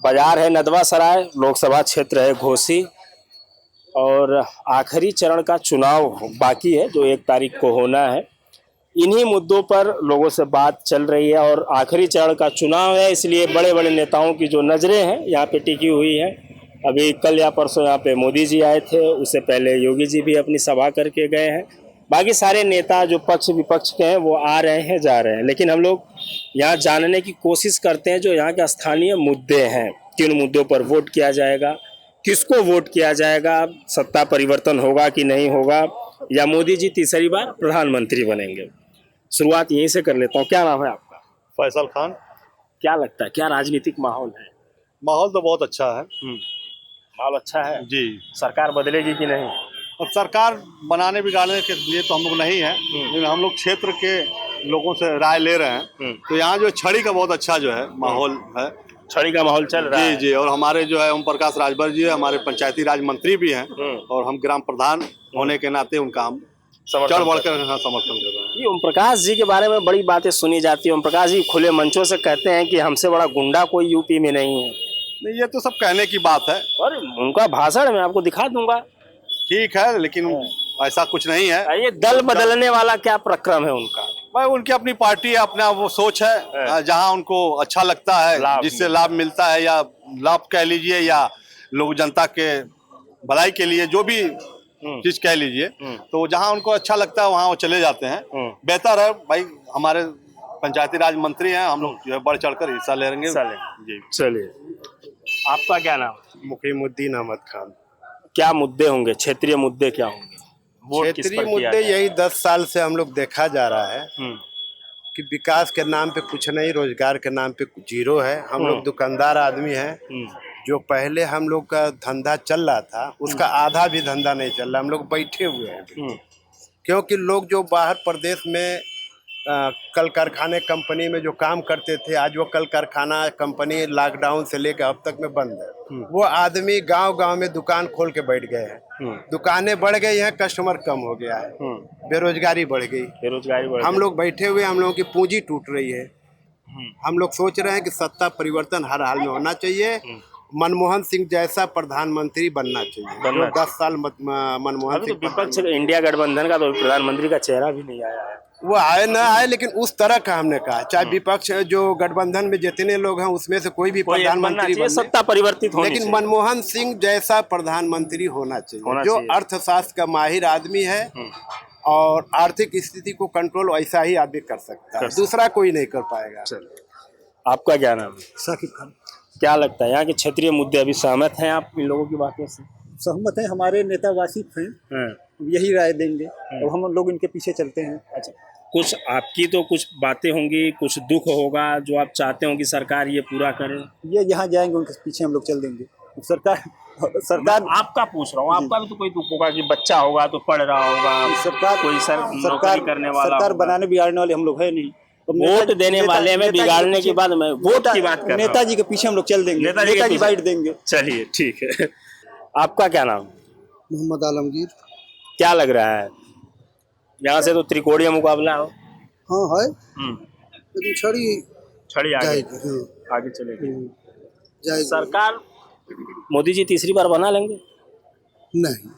बाजार है नदवा सराय, लोकसभा क्षेत्र है घोसी और आखिरी चरण का चुनाव बाकी है जो 1 तारीख को होना है। इन्हीं मुद्दों पर लोगों से बात चल रही है और आखिरी चरण का चुनाव है, इसलिए बड़े बड़े नेताओं की जो नज़रें हैं यहाँ पे टिकी हुई हैं। अभी कल या परसों यहाँ पे मोदी जी आए थे, उससे पहले योगी जी भी अपनी सभा करके गए हैं। बाकी सारे नेता जो पक्ष विपक्ष के हैं वो आ रहे हैं जा रहे हैं, लेकिन हम लोग यहाँ जानने की कोशिश करते हैं जो यहाँ के स्थानीय मुद्दे हैं, किन मुद्दों पर वोट किया जाएगा, किसको वोट किया जाएगा, सत्ता परिवर्तन होगा कि नहीं होगा, या मोदी जी तीसरी बार प्रधानमंत्री बनेंगे। शुरुआत यहीं से कर लेता हूँ। क्या नाम है आपका? फैसल खान। क्या लगता है क्या राजनीतिक माहौल है? माहौल तो बहुत अच्छा है। माहौल अच्छा है जी। सरकार बदलेगी कि नहीं? अब सरकार बनाने बिगाड़ने के लिए तो हम लोग नहीं है, लेकिन हम लोग क्षेत्र के लोगों से राय ले रहे हैं। तो यहाँ जो छड़ी का बहुत अच्छा जो है माहौल है, छड़ी का माहौल चल रहा है। जी। और हमारे जो है ओम प्रकाश राजभर जी है, हमारे पंचायती राज मंत्री भी हैं और हम ग्राम प्रधान होने के नाते उनका हम चढ़ बढ़कर समर्थन कर रहे हैं। ओम प्रकाश जी के बारे में बड़ी बातें सुनी जाती है। ओम प्रकाश जी खुले मंचों से कहते हैं कि हमसे बड़ा गुंडा कोई यूपी में नहीं है। नहीं, ये तो सब कहने की बात है और उनका भाषण मैं आपको दिखा दूंगा। ठीक है, लेकिन ऐसा कुछ नहीं है। ये दल बदलने वाला क्या प्रक्रम है उनका? भाई उनकी अपनी पार्टी है, अपना वो सोच है, जहां उनको अच्छा लगता है, जिससे लाभ मिलता है, या लाभ कह लीजिए या लोग जनता के भलाई के लिए जो भी चीज कह लीजिए, तो जहां उनको अच्छा लगता है वहां वो चले जाते हैं। बेहतर है भाई, हमारे पंचायती राज मंत्री हैं, हम लोग जो है बढ़ चढ़कर हिस्सा ले लेंगे जी। चलिए, आपका क्या नाम? मुकीमुद्दीन अहमद खान। क्या मुद्दे होंगे, क्षेत्रीय मुद्दे क्या होंगे? क्षेत्रीय मुद्दे यही 10 साल से हम लोग देखा जा रहा है कि विकास के नाम पे कुछ नहीं, रोजगार के नाम पे जीरो है। हम लोग दुकानदार आदमी हैं, जो पहले हम लोग का धंधा चल रहा था उसका आधा भी धंधा नहीं चल रहा। हम लोग बैठे हुए हैं क्योंकि लोग जो बाहर प्रदेश में कल कारखाने कंपनी में जो काम करते थे, आज वो कल कारखाना कंपनी लॉकडाउन से लेकर अब तक में बंद है। वो आदमी गांव-गांव में दुकान खोल के बैठ गए हैं। दुकानें बढ़ गई हैं, कस्टमर कम हो गया है, बेरोजगारी बढ़ गई। हम लोग बैठे हुए, हम लोगों की पूंजी टूट रही है। हम लोग सोच रहे हैं कि सत्ता परिवर्तन हर हाल में होना चाहिए। मनमोहन सिंह जैसा प्रधानमंत्री बनना चाहिए। जो 10 साल मनमोहन सिंह विपक्ष इंडिया गठबंधन का तो प्रधानमंत्री का चेहरा भी नहीं आया है। वो आए ना आए, लेकिन उस तरह का हमने कहा, चाहे विपक्ष जो गठबंधन में जितने लोग हैं उसमें से कोई भी प्रधानमंत्री बने, सत्ता परिवर्तित होनी लेकिन मनमोहन सिंह जैसा प्रधानमंत्री होना चाहिए, जो अर्थशास्त्र का माहिर आदमी है और आर्थिक स्थिति को कंट्रोल ऐसा ही आदमी कर सकता है, दूसरा कोई नहीं कर पाएगा। आपका क्या नाम है? साकिब खान। क्या लगता है यहाँ के क्षेत्रीय मुद्दे अभी सहमत हैं आप इन लोगों की बातों से? सहमत है, हमारे नेता वासिफ हैं, यही राय देंगे और हम लोग इनके पीछे चलते हैं। अच्छा, कुछ आपकी तो कुछ बातें होंगी, कुछ दुख होगा जो आप चाहते हो कि सरकार ये पूरा करे? ये जहाँ जाएंगे उनके पीछे हम लोग चल देंगे। सरकार आपका पूछ रहा हूँ, आपका भी तो कोई दुख होगा कि बच्चा होगा तो पढ़ रहा होगा, सरकार कोई सरकार करने वाला, सरकार बनाने बिगाड़ने वाले हम लोग है नहीं। वोट देने वाले में बिगाड़ने के बाद मैं वोट की बात कर रहा हूं। नेताजी के पीछे हम लोग चल देंगे, नेताजी बाइट देंगे। चलिए ठीक है। आपका क्या नाम? मोहम्मद आलमगीर। क्या लग रहा है यहाँ से तो त्रिकोणीय मुकाबला हो? हाँ है, लेकिन छड़ी आगे चलेगी। सरकार मोदी जी तीसरी बार बना लेंगे? नहीं,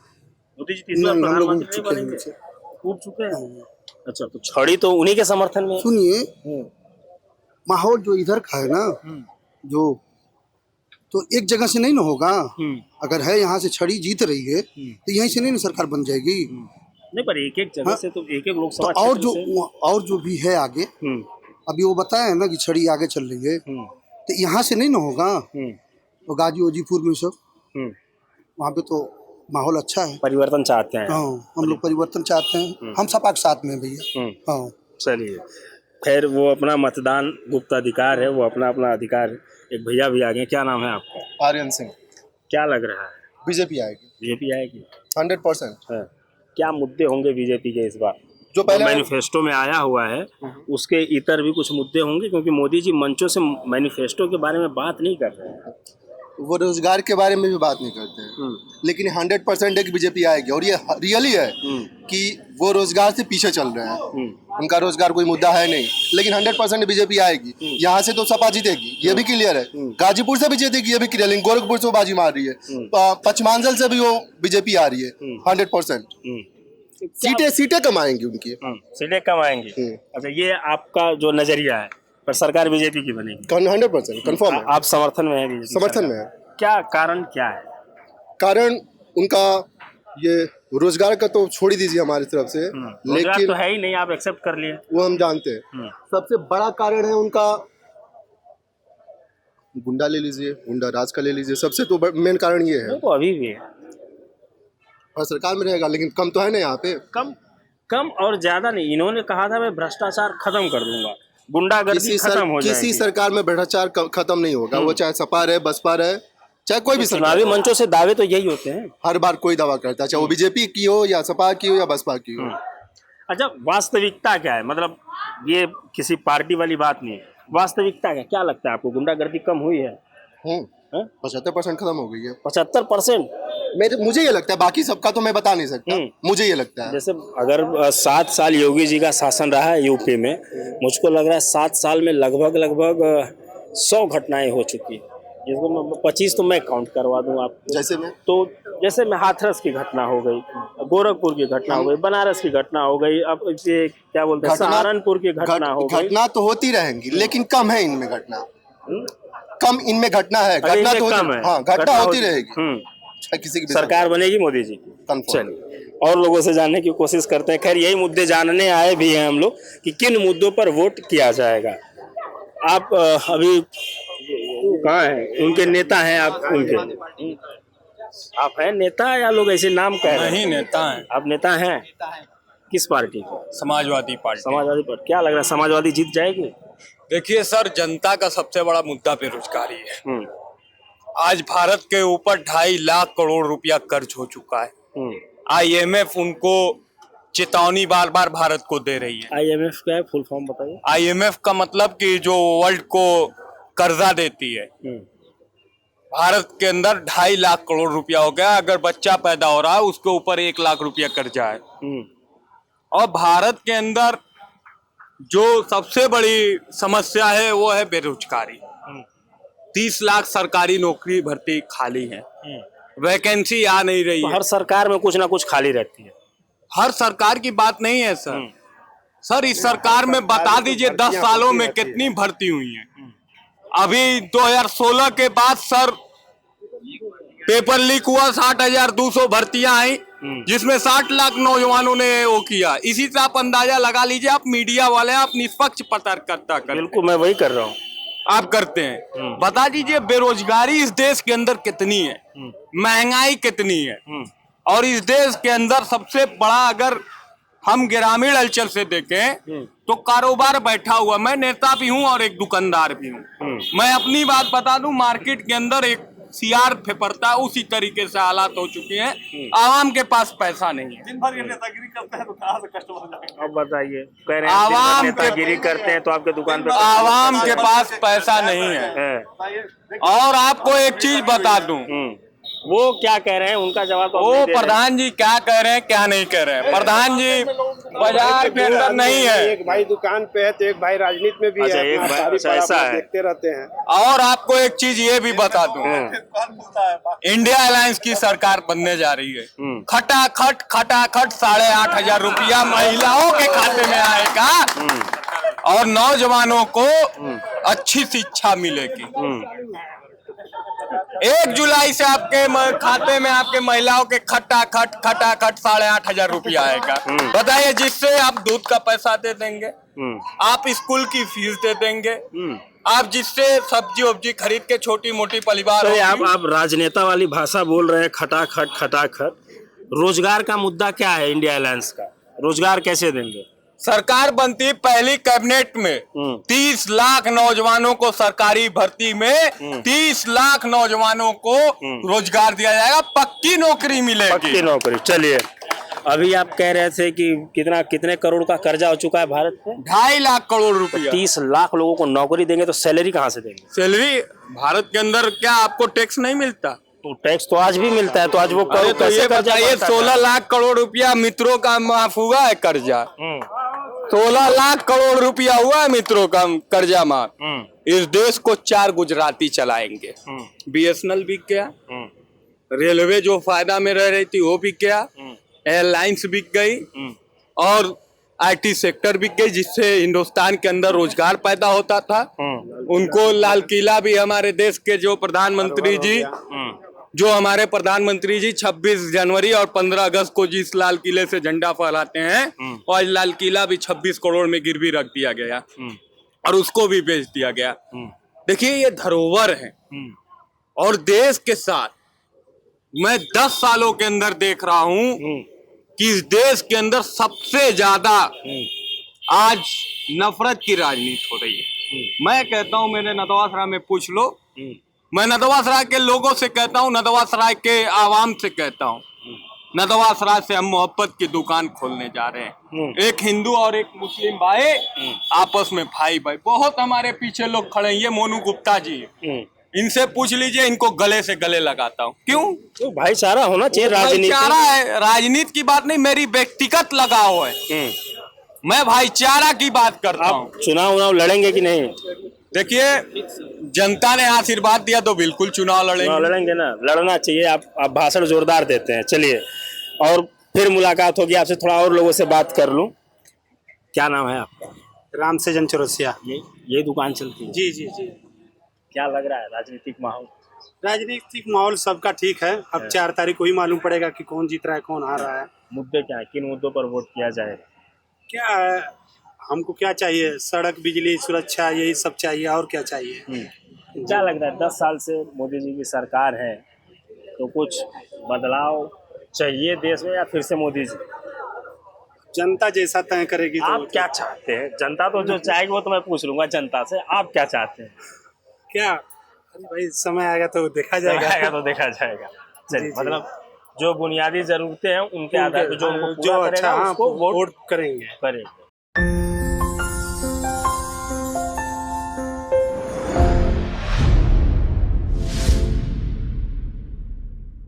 मोदी जी तीसरी बार प्रधानमंत्री नहीं बनेंगे, उठ चुके हैं। अच्छा, तो छड़ी तो उन्हीं के समर्थन में। सुनिए, माहौल जो इधर का है ना, जो तो एक जगह से नहीं ना होगा। अगर है यहाँ से छड़ी जीत रही है तो यहीं से नहीं ना सरकार बन जाएगी। नहीं, पर एक जगह से तो एक लोकसभा तो और जो भी है आगे, अभी वो बताया है ना कि छड़ी आगे चल रही है, तो यहाँ से नहीं ना होगा। तो गाजी वजीपुर में सब वहाँ पे तो माहौल अच्छा है, परिवर्तन चाहते हैं। हाँ, हम लोग परिवर्तन चाहते हैं, हम सपा के साथ में भैया। हाँ, चलिए, खैर वो अपना मतदान गुप्त अधिकार है, वो अपना अपना अधिकार है। एक भैया भी आ गए। क्या नाम है आपका? आर्यन सिंह। क्या लग रहा है बीजेपी आएगी? बीजेपी आएगी 100%। क्या मुद्दे होंगे बीजेपी के इस बार? जो पहले मैनिफेस्टो में आया हुआ है उसके इतर भी कुछ मुद्दे होंगे, क्योंकि मोदी जी मंचों से मैनिफेस्टो के बारे में बात नहीं कर रहे हैं। वो रोजगार के बारे में भी बात नहीं करते हैं, लेकिन 100% है कि बीजेपी आएगी, और ये रियली है कि वो रोजगार से पीछे चल रहे हैं। उनका रोजगार कोई मुद्दा है नहीं, लेकिन 100% बीजेपी आएगी। यहाँ से तो सपा जीतेगी, ये भी क्लियर है। गाजीपुर से भी जीतेगी, ये भी क्लियर है। गोरखपुर से वो बाजी मार रही है, पचमांचल से भी वो बीजेपी आ रही है 100%। सीटें कम आएंगी उनकी, सीटें कम आएंगी। अच्छा, ये आपका जो नजरिया है, पर सरकार बीजेपी की बनेगी 100% कंफर्म है। आप समर्थन में है बीजेपी? समर्थन में है। क्या कारण क्या है? कारण उनका ये रोजगार का तो छोड़ ही दीजिए हमारी तरफ से, लेकिन तो है ही नहीं, आप एक्सेप्ट कर लिए, वो हम जानते हैं। सबसे बड़ा कारण है उनका गुंडा ले लीजिए, गुंडा राज का ले लीजिए, सबसे तो मेन कारण ये है। तो अभी भी है, और सरकार में रहेगा, लेकिन कम तो है ना यहाँ पे। कम और ज्यादा नहीं। इन्होंने कहा था मैं भ्रष्टाचार खत्म कर दूंगा, गुंडागर्दी खत्म हो जाएगी। किसी सरकार में भ्रष्टाचार खत्म नहीं होगा, वो चाहे सपा रहे, बसपा रहे, चाहे कोई भी सरकार। चुनावी मंचों से दावे तो यही होते हैं, हर बार कोई दावा करता है, चाहे वो बीजेपी की हो या सपा की हो या बसपा की हो। अच्छा, वास्तविकता क्या है? मतलब ये किसी पार्टी वाली बात नहीं, वास्तविकता क्या क्या लगता है आपको? गुंडागर्दी कम हुई है? 75% खत्म हो गई है। 75%? मुझे ये लगता है, बाकी सबका तो मैं बता नहीं सकता, मुझे ये लगता है। जैसे अगर 7 साल योगी जी का शासन रहा है यूपी में, मुझको लग रहा है 7 साल में लगभग 100 घटनाएं हो चुकी है, जिसको मैं 25 तो मैं काउंट करवा दूं आपको। जैसे में हाथरस की घटना हो गई, गोरखपुर की घटना हो गई, बनारस की घटना हो गई, अब ये क्या बोलते हैं, सहारनपुर की घटना हो गई। घटना तो होती रहेंगी, लेकिन कम है इनमें घटना, कम इनमें घटना है। घटना तो कम है, हाँ, घटना होती रहेगी। किसी की सरकार बनेगी मोदी जी की। चलिए, और लोगों से जानने की कोशिश करते हैं। खैर, यही मुद्दे जानने आए भी हैं हम लोग कि किन मुद्दों पर वोट किया जाएगा। आप अभी कहाँ हैं? उनके नेता हैं आप? उनके आप हैं नेता या लोग ऐसे नाम कह रहे हैं? नहीं, नेता हैं। आप नेता हैं? किस पार्टी के? समाजवादी पार्टी। समाजवादी पार्टी। क्या लग रहा है, समाजवादी जीत जाएगी? देखिए सर, जनता का सबसे बड़ा मुद्दा बेरोजगारी है। आज भारत के ऊपर 2.5 लाख करोड़ रुपया कर्ज हो चुका है। IMF उनको चेतावनी बार बार भारत को दे रही है। IMF क्या है, फुल फॉर्म बताइए। IMF का मतलब कि जो वर्ल्ड को कर्जा देती है, भारत के अंदर 2.5 लाख करोड़ रुपया हो गया। अगर बच्चा पैदा हो रहा है उसके ऊपर 1 लाख रुपया कर्जा है। और भारत के अंदर जो सबसे बड़ी समस्या है वो है बेरोजगारी। 30 लाख सरकारी नौकरी भर्ती खाली है, वैकेंसी आ नहीं रही है। हर सरकार में कुछ ना कुछ खाली रहती है। हर सरकार की बात नहीं है सर। सर, इस सरकार में बता दीजिए 10 सालों में कितनी भर्ती हुई है। अभी 2016 के बाद सर पेपर लीक हुआ, 60,200 भर्तियां आई, जिसमें 60 लाख नौजवानों ने वो किया। इसी से आप अंदाजा लगा लीजिए। आप मीडिया वाले, आप निष्पक्ष पत्रकारिता करते हैं। बिल्कुल, मैं वही कर रहा हूँ। आप करते हैं। बता दीजिए बेरोजगारी इस देश के अंदर कितनी है, महंगाई कितनी है, और इस देश के अंदर सबसे बड़ा अगर हम ग्रामीण अंचल से देखें तो कारोबार बैठा हुआ। मैं नेता भी हूं और एक दुकानदार भी हूं। मैं अपनी बात बता दूं, मार्केट के अंदर एक CR फेफरता, उसी तरीके से हालात हो चुके हैं। आवाम के पास पैसा नहीं है। दिन भर ये नेतागिरी करते हैं तो कहां से कस्टमर जाएंगे? अब बताइए, कह रहे हैं आवाम नेतागिरी करते हैं तो आपके दुकान पे आवाम के पास पैसा नहीं है। और आपको एक चीज बता दूं, वो क्या कह रहे हैं उनका जवाब वो प्रधान जी क्या कह रहे हैं क्या नहीं कह रहे हैं। प्रधान जी बाजार के अंदर नहीं है, एक भाई दुकान पे है तो एक भाई राजनीति में भी है, ऐसा है, देखते रहते हैं। और आपको एक चीज ये भी बता दूं, इंडिया अलायंस की सरकार बनने जा रही है। खटाखट 8,500 रुपया महिलाओं के खाते में आएगा और नौजवानों को अच्छी शिक्षा मिलेगी। 1 जुलाई से आपके खाते में आपके महिलाओं के खटाखट 8,500 रुपया आएगा। बताइए, जिससे आप दूध का पैसा दे देंगे, आप स्कूल की फीस दे देंगे, आप जिससे सब्जी वब्जी खरीद के छोटी मोटी परिवार। तो आप राजनेता वाली भाषा बोल रहे हैं, खटाखट। रोजगार का मुद्दा क्या है इंडिया अलायंस का? रोजगार कैसे देंगे? सरकार बनती पहली कैबिनेट में 30 लाख नौजवानों को सरकारी भर्ती में 30 लाख नौजवानों को रोजगार दिया जाएगा, पक्की नौकरी मिलेगी। पक्की नौकरी। चलिए, अभी आप कह रहे थे कि कितने करोड़ का कर्जा हो चुका है भारत पे? 2.5 लाख करोड़ रुपया। 30 लाख लोगों को नौकरी देंगे तो सैलरी कहाँ से देंगे? सैलरी भारत के अंदर क्या आपको टैक्स नहीं मिलता? तो टैक्स तो आज भी मिलता है, तो आज वो अरे तो ये बताइए 16 लाख करोड़ रुपया मित्रों का माफ हुआ है कर्जा। 16 लाख करोड़ रुपया हुआ है मित्रों का कर्जा माफ। इस देश को 4 गुजराती चलाएंगे। BSNL बिक गया, रेलवे जो फायदा में रह रही थी वो बिक गया, एयरलाइंस बिक गई और IT सेक्टर बिक गई, जिससे हिंदुस्तान के अंदर रोजगार पैदा होता था। उनको लाल किला भी हमारे देश के जो प्रधानमंत्री जी 26 जनवरी और 15 अगस्त को जिस लाल किले से झंडा फहराते हैं, और लाल किला भी 26 करोड़ में गिरवी रख दिया गया और उसको भी बेच दिया गया। देखिए ये धरोहर है, और देश के साथ मैं 10 सालों के अंदर देख रहा हूं कि इस देश के अंदर सबसे ज्यादा आज नफरत की राजनीति हो रही है। मैं कहता हूं, मेरे नदवा सराय में पूछ लो, मैं नदवा सराय के लोगों से कहता हूं, नदवा सराय के आवाम से कहता हूं, नदवा सराय से हम मोहब्बत की दुकान खोलने जा रहे हैं। एक हिंदू और एक मुस्लिम भाई आपस में भाई बहुत हमारे पीछे लोग खड़े हैं। ये मोनू गुप्ता जी, इनसे पूछ लीजिए, इनको गले से गले लगाता हूँ। क्यों? तो भाईचारा होना चाहिए। भाईचारा है, राजनीति की बात नहीं, मेरी व्यक्तिगत लगाव है। मैं भाईचारा की बात करता हूँ। चुनाव लड़ेंगे कि नहीं? देखिए, जनता ने आशीर्वाद दिया तो बिल्कुल चुनाव लड़ेंगे ना, लड़ना चाहिए। आप भाषण जोरदार देते हैं। चलिए, और फिर मुलाकात होगी आपसे, थोड़ा और लोगों से बात कर लूं। क्या नाम है आपका? राम से जन चौरसिया। ये दुकान चलती है? जी जी जी। क्या लग रहा है राजनीतिक माहौल? राजनीतिक माहौल सबका ठीक है। अब 4 तारीख को ही मालूम पड़ेगा कि कौन जीत रहा है, कौन हार रहा है। मुद्दे क्या है, किन मुद्दों पर वोट किया जाएगा? क्या है, हमको क्या चाहिए? सड़क, बिजली, सुरक्षा, यही सब चाहिए, और क्या चाहिए। क्या लगता है 10 साल से मोदी जी की सरकार है, तो कुछ बदलाव चाहिए देश में, या फिर से मोदी जी? जनता जैसा तय करेगी। तो आप क्या चाहते हैं? जनता तो जो चाहेगी वो तो मैं पूछ लूंगा जनता से, आप क्या चाहते हैं? क्या, अरे भाई समय आएगा तो देखा जाएगा। चलिए, मतलब जो बुनियादी जरूरतें हैं उनके आधार पर जो अच्छा, हाँ, वोट करेंगे।